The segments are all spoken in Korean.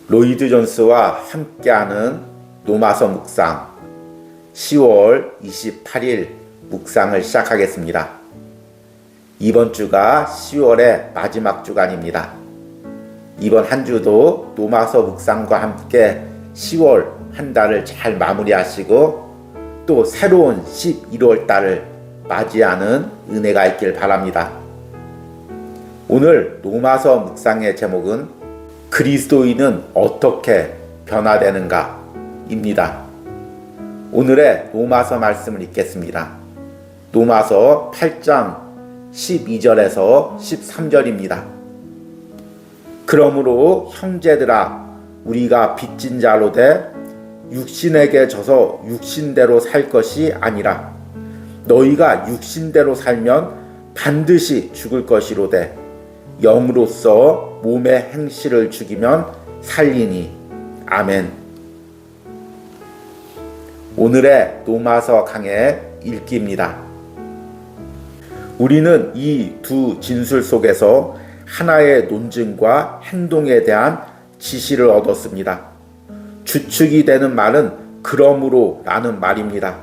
로이드 존스와 함께하는 노마서 묵상 10월 28일 묵상을 시작하겠습니다. 이번 주가 10월의 마지막 주간입니다. 이번 한 주도 노마서 묵상과 함께 10월 한 달을 잘 마무리하시고 또 새로운 11월 달을 맞이하는 은혜가 있길 바랍니다. 오늘 노마서 묵상의 제목은 그리스도인은 어떻게 변화되는가 입니다. 오늘의 노마서 말씀을 읽겠습니다. 노마서 8장 12절에서 13절입니다. 그러므로 형제들아 우리가 빚진 자로 돼 육신에게 져서 육신대로 살 것이 아니라 너희가 육신대로 살면 반드시 죽을 것이로되 영으로서 몸의 행실을 죽이면 살리니. 아멘. 오늘의 노마서 강의 읽기입니다. 우리는 이 두 진술 속에서 하나의 논증과 행동에 대한 지시를 얻었습니다. 주축이 되는 말은 그러므로 라는 말입니다.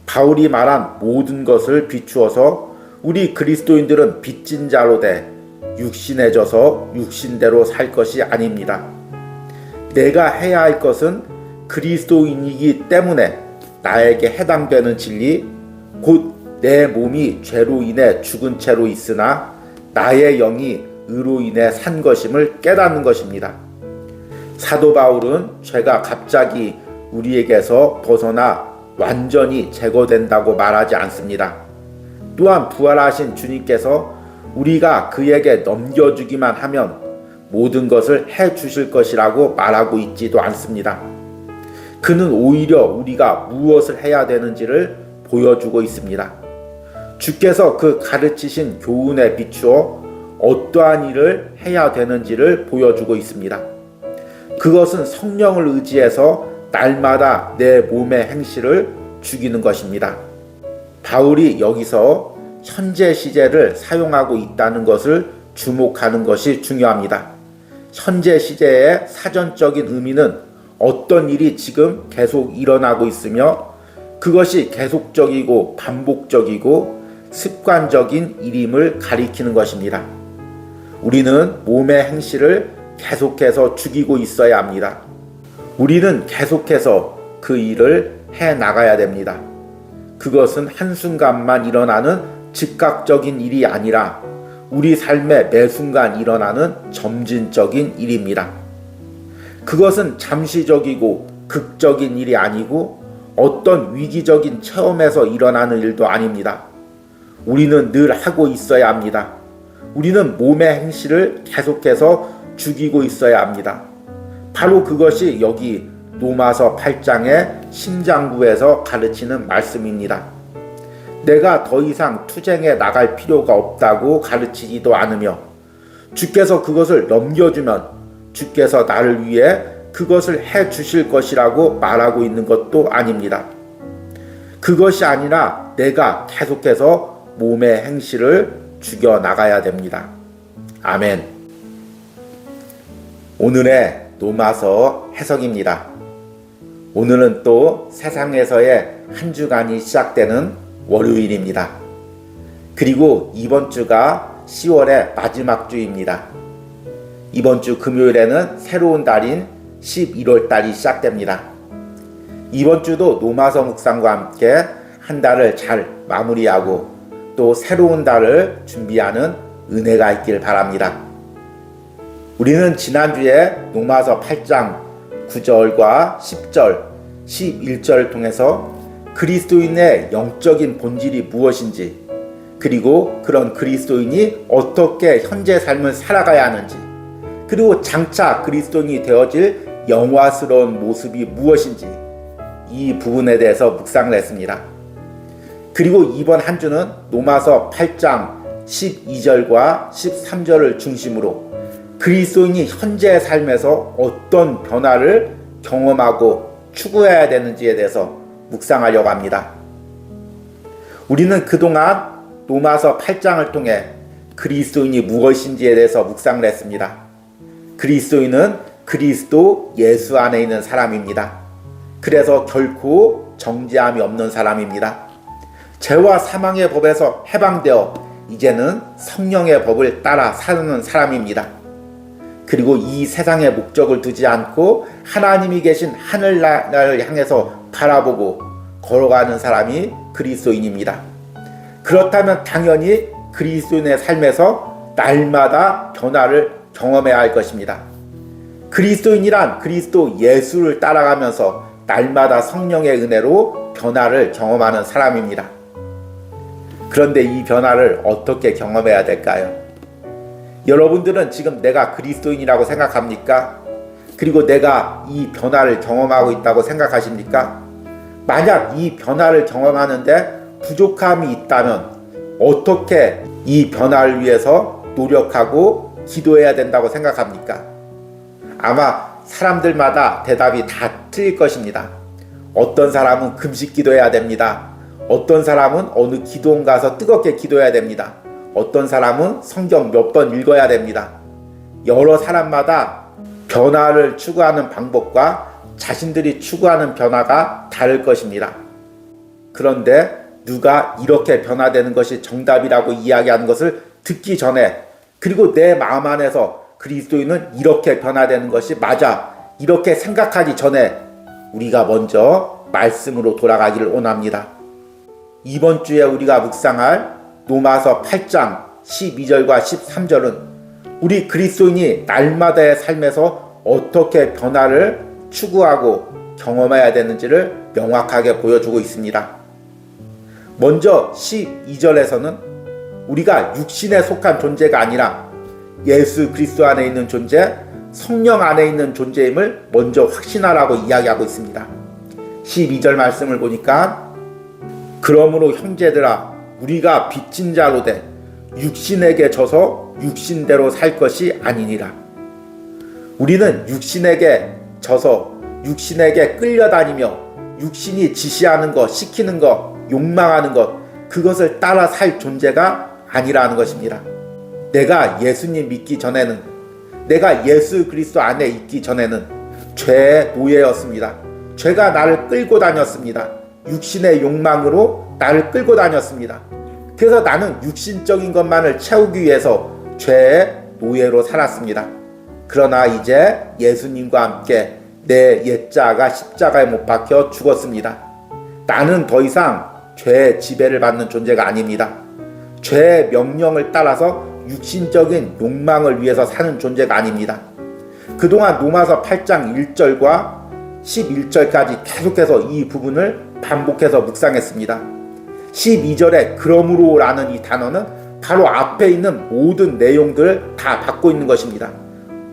바울이 말한 모든 것을 비추어서 우리 그리스도인들은 빚진 자로 돼 육신에 져서 육신대로 살 것이 아닙니다. 내가 해야 할 것은 그리스도인이기 때문에 나에게 해당되는 진리, 곧 내 몸이 죄로 인해 죽은 채로 있으나 나의 영이 의로 인해 산 것임을 깨닫는 것입니다. 사도 바울은 죄가 갑자기 우리에게서 벗어나 완전히 제거된다고 말하지 않습니다. 또한 부활하신 주님께서 우리가 그에게 넘겨주기만 하면 모든 것을 해 주실 것이라고 말하고 있지도 않습니다. 그는 오히려 우리가 무엇을 해야 되는지를 보여주고 있습니다. 주께서 그 가르치신 교훈에 비추어 어떠한 일을 해야 되는지를 보여주고 있습니다. 그것은 성령을 의지해서 날마다 내 몸의 행실을 죽이는 것입니다. 바울이 여기서 현재 시제를 사용하고 있다는 것을 주목하는 것이 중요합니다. 현재 시제의 사전적인 의미는 어떤 일이 지금 계속 일어나고 있으며 그것이 계속적이고 반복적이고 습관적인 일임을 가리키는 것입니다. 우리는 몸의 행실을 계속해서 죽이고 있어야 합니다. 우리는 계속해서 그 일을 해 나가야 됩니다. 그것은 한순간만 일어나는 즉각적인 일이 아니라 우리 삶의 매 순간 일어나는 점진적인 일입니다. 그것은 잠시적이고 극적인 일이 아니고 어떤 위기적인 체험에서 일어나는 일도 아닙니다. 우리는 늘 하고 있어야 합니다. 우리는 몸의 행실을 계속해서 죽이고 있어야 합니다. 바로 그것이 여기 노마서 8장의 심장부에서 가르치는 말씀입니다. 내가 더 이상 투쟁에 나갈 필요가 없다고 가르치지도 않으며 주께서 그것을 넘겨주면 주께서 나를 위해 그것을 해 주실 것이라고 말하고 있는 것도 아닙니다. 그것이 아니라 내가 계속해서 몸의 행실을 죽여 나가야 됩니다. 아멘. 오늘의 노마서 해석입니다. 오늘은 또 세상에서의 한 주간이 시작되는 월요일입니다. 그리고 이번 주가 10월의 마지막 주입니다. 이번 주 금요일에는 새로운 달인 11월 달이 시작됩니다. 이번 주도 노마서 묵상과 함께 한 달을 잘 마무리하고 또 새로운 달을 준비하는 은혜가 있길 바랍니다. 우리는 지난주에 노마서 8장 9절과 10절, 11절을 통해서 그리스도인의 영적인 본질이 무엇인지 그리고 그런 그리스도인이 어떻게 현재 삶을 살아가야 하는지 그리고 장차 그리스도인이 되어질 영화스러운 모습이 무엇인지 이 부분에 대해서 묵상을 했습니다. 그리고 이번 한 주는 노마서 8장 12절과 13절을 중심으로 그리스도인이 현재의 삶에서 어떤 변화를 경험하고 추구해야 되는지에 대해서 묵상하려고 합니다. 우리는 그동안 노마서 8장을 통해 그리스도인이 무엇인지에 대해서 묵상을 했습니다. 그리스도인은 그리스도 예수 안에 있는 사람입니다. 그래서 결코 정죄함이 없는 사람입니다. 죄와 사망의 법에서 해방되어 이제는 성령의 법을 따라 사는 사람입니다. 그리고 이 세상의 목적을 두지 않고 하나님이 계신 하늘나라를 향해서 바라보고 걸어가는 사람이 그리스도인입니다. 그렇다면 당연히 그리스도인의 삶에서 날마다 변화를 경험해야 할 것입니다. 그리스도인이란 그리스도 예수를 따라가면서 날마다 성령의 은혜로 변화를 경험하는 사람입니다. 그런데 이 변화를 어떻게 경험해야 될까요? 여러분들은 지금 내가 그리스도인이라고 생각합니까? 그리고 내가 이 변화를 경험하고 있다고 생각하십니까? 만약 이 변화를 경험하는데 부족함이 있다면 어떻게 이 변화를 위해서 노력하고 기도해야 된다고 생각합니까? 아마 사람들마다 대답이 다 틀릴 것입니다. 어떤 사람은 금식 기도해야 됩니다. 어떤 사람은 어느 기도원 가서 뜨겁게 기도해야 됩니다. 어떤 사람은 성경 몇 번 읽어야 됩니다. 여러 사람마다 변화를 추구하는 방법과 자신들이 추구하는 변화가 다를 것입니다. 그런데 누가 이렇게 변화되는 것이 정답이라고 이야기하는 것을 듣기 전에, 그리고 내 마음 안에서 그리스도인은 이렇게 변화되는 것이 맞아, 이렇게 생각하기 전에 우리가 먼저 말씀으로 돌아가기를 원합니다. 이번 주에 우리가 묵상할 로마서 8장 12절과 13절은 우리 그리스도인이 날마다의 삶에서 어떻게 변화를 추구하고 경험해야 되는지를 명확하게 보여주고 있습니다. 먼저 12절에서는 우리가 육신에 속한 존재가 아니라 예수 그리스도 안에 있는 존재, 성령 안에 있는 존재임을 먼저 확신하라고 이야기하고 있습니다. 12절 말씀을 보니까 그러므로 형제들아 우리가 빚진 자로 돼 육신에게 져서 육신대로 살 것이 아니니라. 우리는 육신에게 져서 육신에게 끌려다니며 육신이 지시하는 것, 시키는 것, 욕망하는 것, 그것을 따라 살 존재가 아니라는 것입니다. 내가 예수님 믿기 전에는, 내가 예수 그리스도 안에 있기 전에는 죄의 노예였습니다. 죄가 나를 끌고 다녔습니다. 육신의 욕망으로 나를 끌고 다녔습니다. 그래서 나는 육신적인 것만을 채우기 위해서 죄의 노예로 살았습니다. 그러나 이제 예수님과 함께 내 옛자가 십자가에 못 박혀 죽었습니다. 나는 더 이상 죄의 지배를 받는 존재가 아닙니다. 죄의 명령을 따라서 육신적인 욕망을 위해서 사는 존재가 아닙니다. 그동안 로마서 8장 1절과 11절까지 계속해서 이 부분을 반복해서 묵상했습니다. 12절에 그러므로 라는 이 단어는 바로 앞에 있는 모든 내용들을 다 받고 있는 것입니다.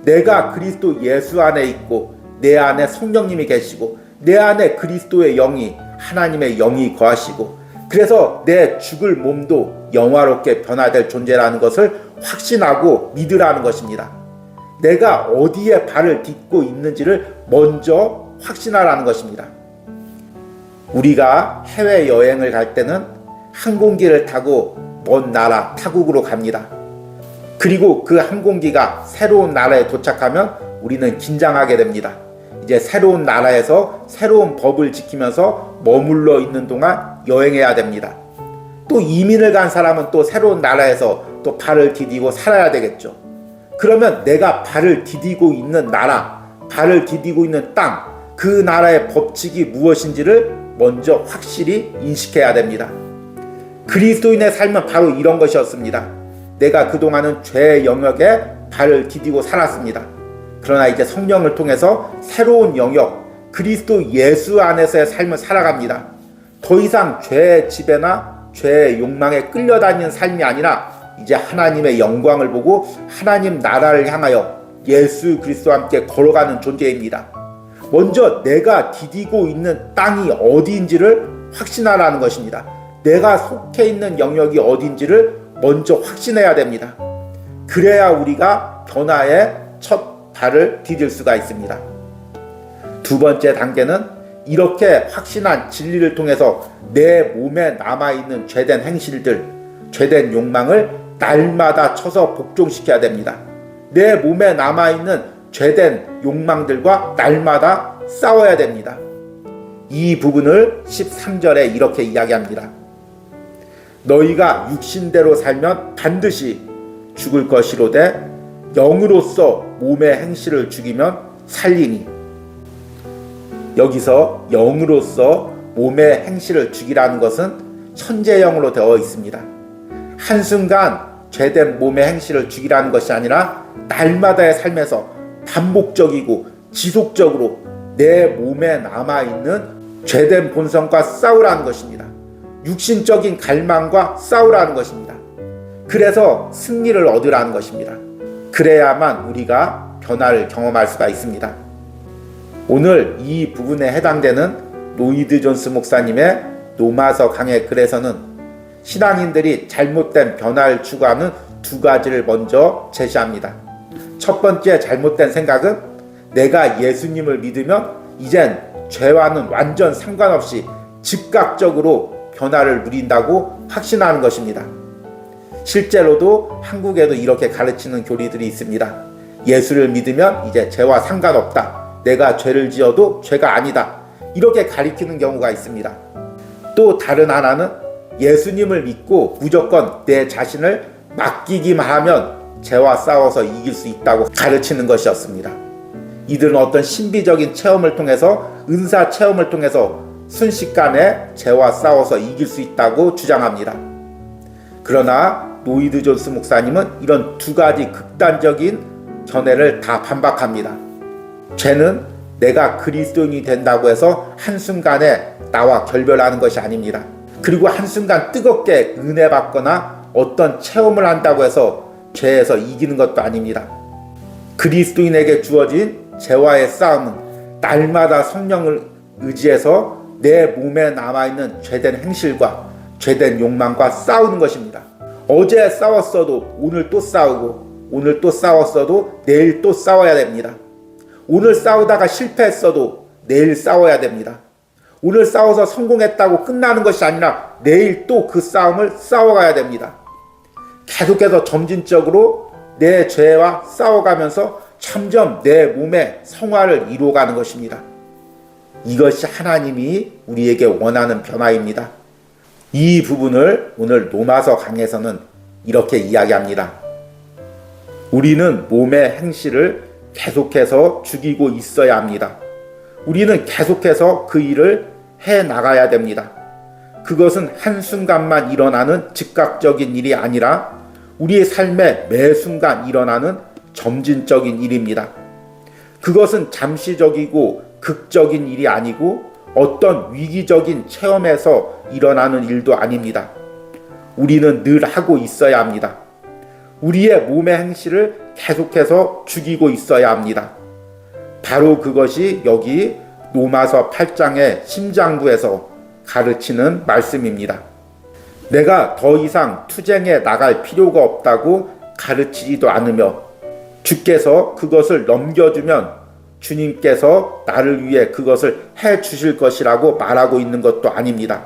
내가 그리스도 예수 안에 있고 내 안에 성령님이 계시고 내 안에 그리스도의 영이, 하나님의 영이 거하시고, 그래서 내 죽을 몸도 영화롭게 변화될 존재라는 것을 확신하고 믿으라는 것입니다. 내가 어디에 발을 딛고 있는지를 먼저 확신하라는 것입니다. 우리가 해외여행을 갈 때는 항공기를 타고 먼 나라 타국으로 갑니다. 그리고 그 항공기가 새로운 나라에 도착하면 우리는 긴장하게 됩니다. 이제 새로운 나라에서 새로운 법을 지키면서 머물러 있는 동안 여행해야 됩니다. 또 이민을 간 사람은 또 새로운 나라에서 또 발을 디디고 살아야 되겠죠. 그러면 내가 발을 디디고 있는 나라, 발을 디디고 있는 땅, 그 나라의 법칙이 무엇인지를 먼저 확실히 인식해야 됩니다. 그리스도인의 삶은 바로 이런 것이었습니다. 내가 그동안은 죄의 영역에 발을 디디고 살았습니다. 그러나 이제 성령을 통해서 새로운 영역, 그리스도 예수 안에서의 삶을 살아갑니다. 더 이상 죄의 지배나 죄의 욕망에 끌려다니는 삶이 아니라 이제 하나님의 영광을 보고 하나님 나라를 향하여 예수 그리스도와 함께 걸어가는 존재입니다. 먼저 내가 디디고 있는 땅이 어디인지를 확신하라는 것입니다. 내가 속해 있는 영역이 어디인지를 먼저 확신해야 됩니다. 그래야 우리가 변화의 첫 발을 디딜 수가 있습니다. 두 번째 단계는 이렇게 확신한 진리를 통해서 내 몸에 남아있는 죄된 행실들, 죄된 욕망을 날마다 쳐서 복종시켜야 됩니다. 내 몸에 남아있는 죄된 욕망들과 날마다 싸워야 됩니다. 이 부분을 13절에 이렇게 이야기합니다. 너희가 육신대로 살면 반드시 죽을 것이로되 영으로서 몸의 행실을 죽이면 살리니. 여기서 영으로서 몸의 행실을 죽이라는 것은 현재형으로 되어 있습니다. 한순간 죄된 몸의 행실을 죽이라는 것이 아니라 날마다의 삶에서 반복적이고 지속적으로 내 몸에 남아있는 죄된 본성과 싸우라는 것입니다. 육신적인 갈망과 싸우라는 것입니다. 그래서 승리를 얻으라는 것입니다. 그래야만 우리가 변화를 경험할 수가 있습니다. 오늘 이 부분에 해당되는 로이드 존스 목사님의 로마서 강해 글에서는 신앙인들이 잘못된 변화를 추구하는 두 가지를 먼저 제시합니다. 첫 번째 잘못된 생각은 내가 예수님을 믿으면 이젠 죄와는 완전 상관없이 즉각적으로 변화를 누린다고 확신하는 것입니다. 실제로도 한국에도 이렇게 가르치는 교리들이 있습니다. 예수를 믿으면 이제 죄와 상관없다. 내가 죄를 지어도 죄가 아니다. 이렇게 가르치는 경우가 있습니다. 또 다른 하나는 예수님을 믿고 무조건 내 자신을 맡기기만 하면 죄와 싸워서 이길 수 있다고 가르치는 것이었습니다. 이들은 어떤 신비적인 체험을 통해서 은사 체험을 통해서 순식간에 죄와 싸워서 이길 수 있다고 주장합니다. 그러나 로이드 존스 목사님은 이런 두 가지 극단적인 견해를 다 반박합니다. 죄는 내가 그리스도인이 된다고 해서 한순간에 나와 결별하는 것이 아닙니다. 그리고 한순간 뜨겁게 은혜 받거나 어떤 체험을 한다고 해서 죄에서 이기는 것도 아닙니다. 그리스도인에게 주어진 죄와의 싸움은 날마다 성령을 의지해서 내 몸에 남아있는 죄된 행실과 죄된 욕망과 싸우는 것입니다. 어제 싸웠어도 오늘 또 싸우고, 오늘 또 싸웠어도 내일 또 싸워야 됩니다. 오늘 싸우다가 실패했어도 내일 싸워야 됩니다. 오늘 싸워서 성공했다고 끝나는 것이 아니라 내일 또 그 싸움을 싸워가야 됩니다. 계속해서 점진적으로 내 죄와 싸워가면서 점점 내 몸의 성화를 이루어가는 것입니다. 이것이 하나님이 우리에게 원하는 변화입니다. 이 부분을 오늘 로마서 강에서는 이렇게 이야기합니다. 우리는 몸의 행실을 계속해서 죽이고 있어야 합니다. 우리는 계속해서 그 일을 해 나가야 됩니다. 그것은 한순간만 일어나는 즉각적인 일이 아니라 우리의 삶의 매 순간 일어나는 점진적인 일입니다. 그것은 잠시적이고 극적인 일이 아니고 어떤 위기적인 체험에서 일어나는 일도 아닙니다. 우리는 늘 하고 있어야 합니다. 우리의 몸의 행실을 계속해서 죽이고 있어야 합니다. 바로 그것이 여기 로마서 8장의 심장부에서 가르치는 말씀입니다. 내가 더 이상 투쟁에 나갈 필요가 없다고 가르치지도 않으며 주께서 그것을 넘겨주면 주님께서 나를 위해 그것을 해 주실 것이라고 말하고 있는 것도 아닙니다.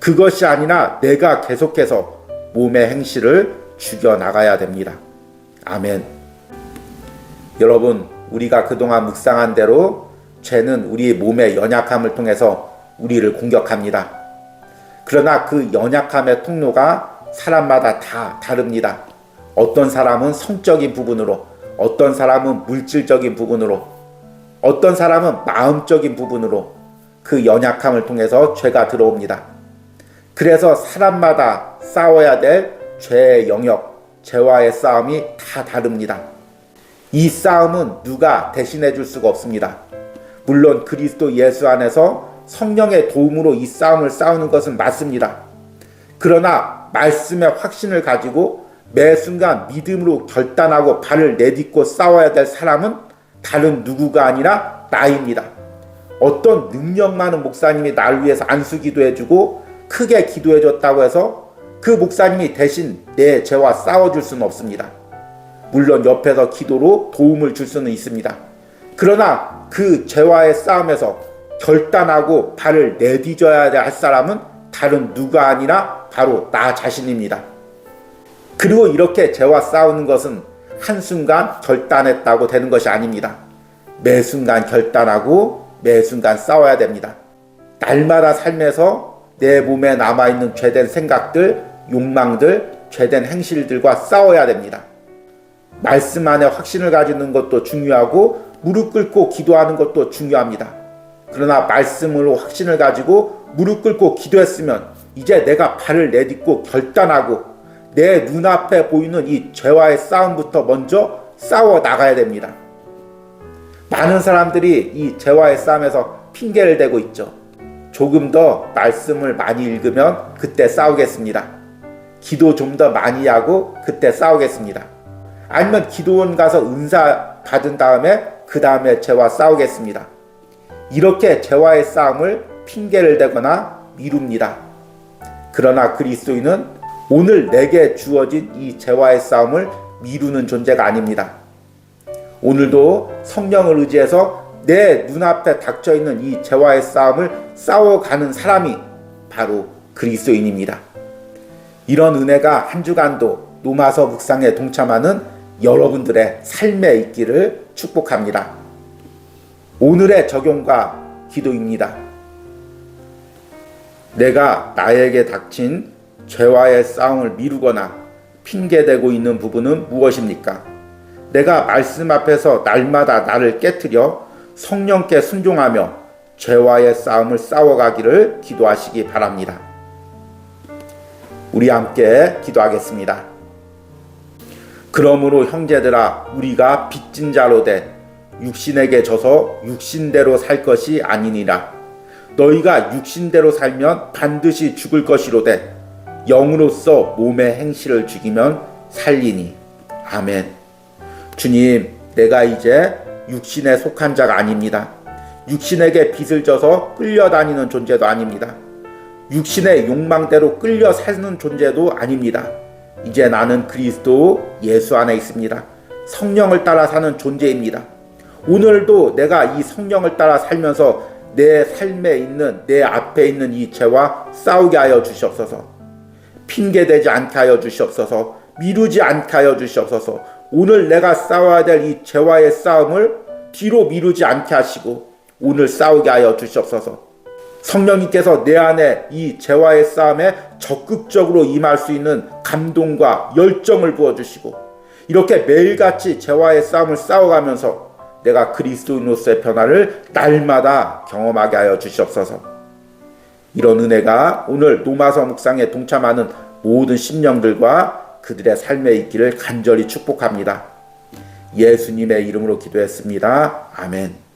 그것이 아니라 내가 계속해서 몸의 행실을 죽여나가야 됩니다. 아멘. 여러분, 우리가 그동안 묵상한 대로 죄는 우리 몸의 연약함을 통해서 우리를 공격합니다. 그러나 그 연약함의 통로가 사람마다 다 다릅니다. 어떤 사람은 성적인 부분으로, 어떤 사람은 물질적인 부분으로, 어떤 사람은 마음적인 부분으로 그 연약함을 통해서 죄가 들어옵니다. 그래서 사람마다 싸워야 될 죄의 영역, 죄와의 싸움이 다 다릅니다. 이 싸움은 누가 대신해 줄 수가 없습니다. 물론 그리스도 예수 안에서 성령의 도움으로 이 싸움을 싸우는 것은 맞습니다. 그러나 말씀의 확신을 가지고 매 순간 믿음으로 결단하고 발을 내딛고 싸워야 될 사람은 다른 누구가 아니라 나입니다. 어떤 능력 많은 목사님이 나를 위해서 안수 기도해주고 크게 기도해줬다고 해서 그 목사님이 대신 내 죄와 싸워줄 수는 없습니다. 물론 옆에서 기도로 도움을 줄 수는 있습니다. 그러나 그 죄와의 싸움에서 결단하고 발을 내딛어야 할 사람은 다른 누가 아니라 바로 나 자신입니다. 그리고 이렇게 죄와 싸우는 것은 한순간 결단했다고 되는 것이 아닙니다. 매 순간 결단하고 매 순간 싸워야 됩니다. 날마다 삶에서 내 몸에 남아있는 죄된 생각들, 욕망들, 죄된 행실들과 싸워야 됩니다. 말씀 안에 확신을 가지는 것도 중요하고 무릎 꿇고 기도하는 것도 중요합니다. 그러나 말씀으로 확신을 가지고 무릎 꿇고 기도했으면 이제 내가 발을 내딛고 결단하고 내 눈앞에 보이는 이 죄와의 싸움부터 먼저 싸워 나가야 됩니다. 많은 사람들이 이 죄와의 싸움에서 핑계를 대고 있죠. 조금 더 말씀을 많이 읽으면 그때 싸우겠습니다. 기도 좀 더 많이 하고 그때 싸우겠습니다. 아니면 기도원 가서 은사 받은 다음에 그 다음에 죄와 싸우겠습니다. 이렇게 죄와의 싸움을 핑계를 대거나 미룹니다. 그러나 그리스도인은 오늘 내게 주어진 이 죄와의 싸움을 미루는 존재가 아닙니다. 오늘도 성령을 의지해서 내 눈앞에 닥쳐있는 이 죄와의 싸움을 싸워가는 사람이 바로 그리스도인입니다. 이런 은혜가 한 주간도 노마서 묵상에 동참하는 여러분들의 삶에 있기를 축복합니다. 오늘의 적용과 기도입니다. 내가 나에게 닥친 죄와의 싸움을 미루거나 핑계대고 있는 부분은 무엇입니까? 내가 말씀 앞에서 날마다 나를 깨트려 성령께 순종하며 죄와의 싸움을 싸워가기를 기도하시기 바랍니다. 우리 함께 기도하겠습니다. 그러므로 형제들아, 우리가 빚진 자로 돼 육신에게 져서 육신대로 살 것이 아니니라. 너희가 육신대로 살면 반드시 죽을 것이로되 영으로서 몸의 행실을 죽이면 살리니. 아멘. 주님, 내가 이제 육신에 속한 자가 아닙니다. 육신에게 빚을 져서 끌려다니는 존재도 아닙니다. 육신의 욕망대로 끌려 사는 존재도 아닙니다. 이제 나는 그리스도 예수 안에 있습니다. 성령을 따라 사는 존재입니다. 오늘도 내가 이 성령을 따라 살면서 내 삶에 있는, 내 앞에 있는 이 죄와 싸우게 하여 주시옵소서. 핑계대지 않게 하여 주시옵소서. 미루지 않게 하여 주시옵소서. 오늘 내가 싸워야 될 이 죄와의 싸움을 뒤로 미루지 않게 하시고 오늘 싸우게 하여 주시옵소서. 성령님께서 내 안에 이 죄와의 싸움에 적극적으로 임할 수 있는 감동과 열정을 부어주시고 이렇게 매일같이 죄와의 싸움을 싸워가면서 내가 그리스도인으로서의 변화를 날마다 경험하게 하여 주시옵소서. 이런 은혜가 오늘 노마서 묵상에 동참하는 모든 심령들과 그들의 삶에 있기를 간절히 축복합니다. 예수님의 이름으로 기도했습니다. 아멘.